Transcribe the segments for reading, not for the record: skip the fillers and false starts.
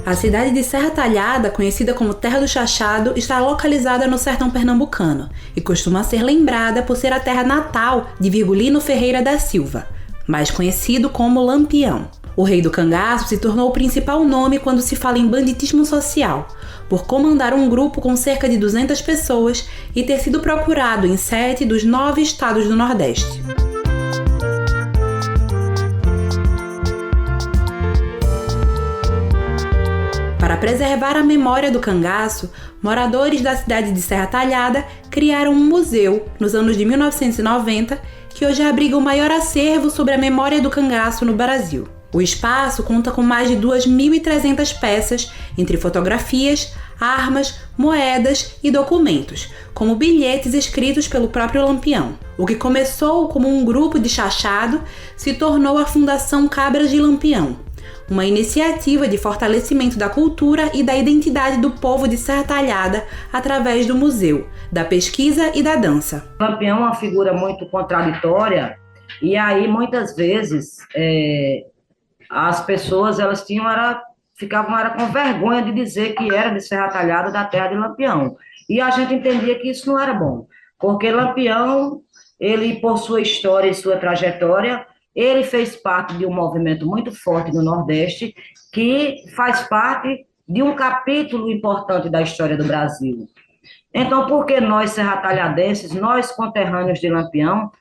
A cidade de Serra Talhada, conhecida como Terra do Chachado, está localizada no sertão pernambucano e costuma ser lembrada por ser a terra natal de Virgulino Ferreira da Silva, mais conhecido como Lampião. O rei do cangaço se tornou o principal nome quando se fala em banditismo social, por comandar um grupo com cerca de 200 pessoas e ter sido procurado em 7 dos 9 estados do Nordeste. Para preservar a memória do cangaço, moradores da cidade de Serra Talhada criaram um museu nos anos de 1990 que hoje abriga o maior acervo sobre a memória do cangaço no Brasil. O espaço conta com mais de 2.300 peças, entre fotografias, armas, moedas e documentos, como bilhetes escritos pelo próprio Lampião. O que começou como um grupo de chachado se tornou a Fundação Cabras de Lampião, uma iniciativa de fortalecimento da cultura e da identidade do povo de Serra Talhada através do museu, da pesquisa e da dança. Lampião é uma figura muito contraditória e aí muitas vezes as pessoas ficavam com vergonha de dizer que era de Serra Talhada, da terra de Lampião. E a gente entendia que isso não era bom, porque Lampião, ele por sua história e sua trajetória, ele fez parte de um movimento muito forte no Nordeste, que faz parte de um capítulo importante da história do Brasil. Então, por que nós, serratalhadenses, nós conterrâneos de Lampião,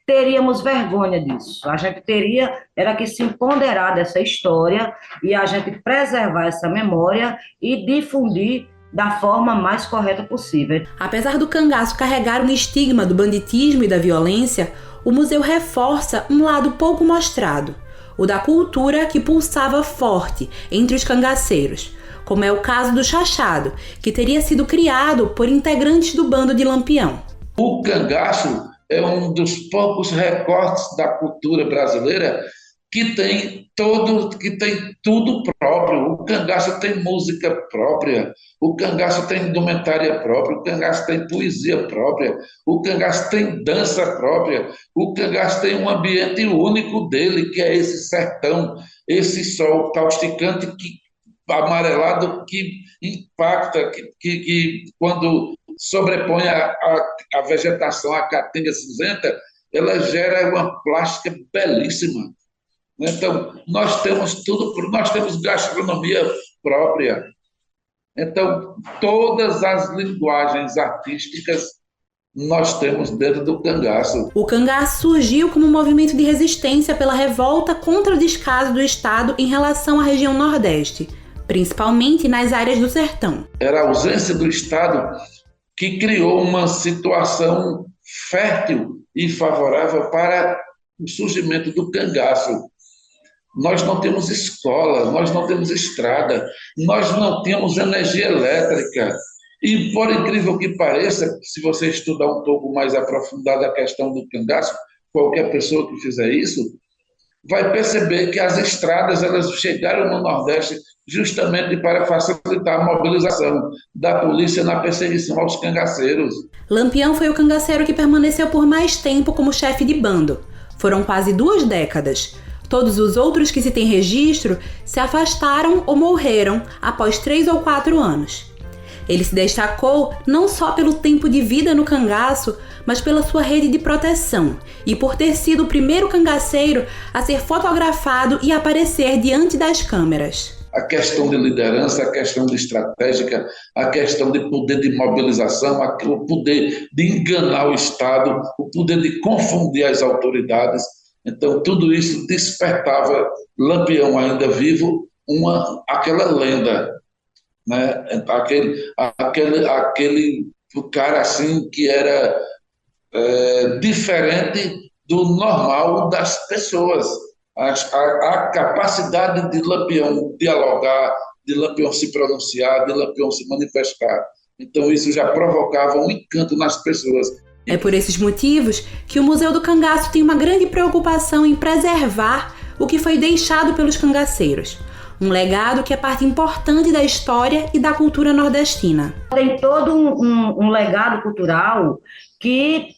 teríamos vergonha disso? A gente era que se empoderar dessa história e a gente preservar essa memória e difundir da forma mais correta possível. Apesar do cangaço carregar um estigma do banditismo e da violência, o museu reforça um lado pouco mostrado, o da cultura que pulsava forte entre os cangaceiros, como é o caso do chachado, que teria sido criado por integrantes do bando de Lampião. O cangaço é um dos poucos recortes da cultura brasileira que tem tudo próprio. O cangaço tem música própria, o cangaço tem indumentária própria, o cangaço tem poesia própria, o cangaço tem dança própria, o cangaço tem um ambiente único dele, que é esse sertão, esse sol causticante, amarelado, que impacta, que quando sobrepõe a vegetação, a caatinga cinzenta, ela gera uma plástica belíssima. Então, nós temos nós temos gastronomia própria. Então, todas as linguagens artísticas nós temos dentro do cangaço. O cangaço surgiu como um movimento de resistência pela revolta contra o descaso do Estado em relação à região Nordeste, principalmente nas áreas do sertão. Era a ausência do Estado que criou uma situação fértil e favorável para o surgimento do cangaço. Nós não temos escola, nós não temos estrada, nós não temos energia elétrica. E, por incrível que pareça, se você estudar um pouco mais aprofundado a questão do cangaço, qualquer pessoa que fizer isso, vai perceber que as estradas elas chegaram no Nordeste justamente para facilitar a mobilização da polícia na perseguição aos cangaceiros. Lampião foi o cangaceiro que permaneceu por mais tempo como chefe de bando. Foram quase 2 décadas. Todos os outros que se tem registro se afastaram ou morreram após 3 ou 4 anos. Ele se destacou não só pelo tempo de vida no cangaço, mas pela sua rede de proteção e por ter sido o primeiro cangaceiro a ser fotografado e aparecer diante das câmeras. A questão de liderança, a questão de estratégica, a questão de poder de mobilização, o poder de enganar o Estado, o poder de confundir as autoridades. Então, tudo isso despertava, Lampião ainda vivo, aquela lenda, né? Aquele cara assim que era diferente do normal das pessoas. A capacidade de Lampião dialogar, de Lampião se pronunciar, de Lampião se manifestar. Então, isso já provocava um encanto nas pessoas. É por esses motivos que o Museu do Cangaço tem uma grande preocupação em preservar o que foi deixado pelos cangaceiros. Um legado que é parte importante da história e da cultura nordestina. Tem todo um legado cultural que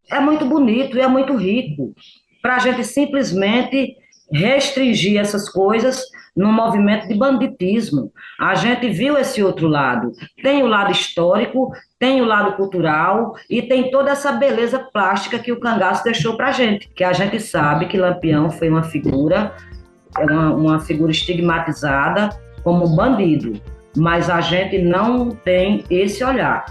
é muito bonito e é muito rico, para a gente simplesmente restringir essas coisas no movimento de banditismo. A gente viu esse outro lado. Tem o lado histórico, tem o lado cultural e tem toda essa beleza plástica que o cangaço deixou para a gente. Que a gente sabe que Lampião foi uma figura estigmatizada como bandido, mas a gente não tem esse olhar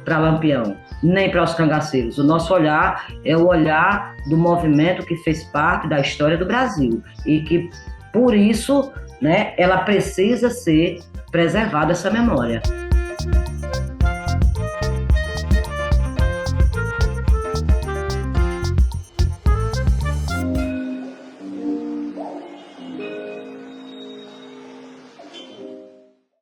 para Lampião, nem para os cangaceiros. O nosso olhar é o olhar do movimento que fez parte da história do Brasil e que, por isso, né, ela precisa ser preservada, essa memória.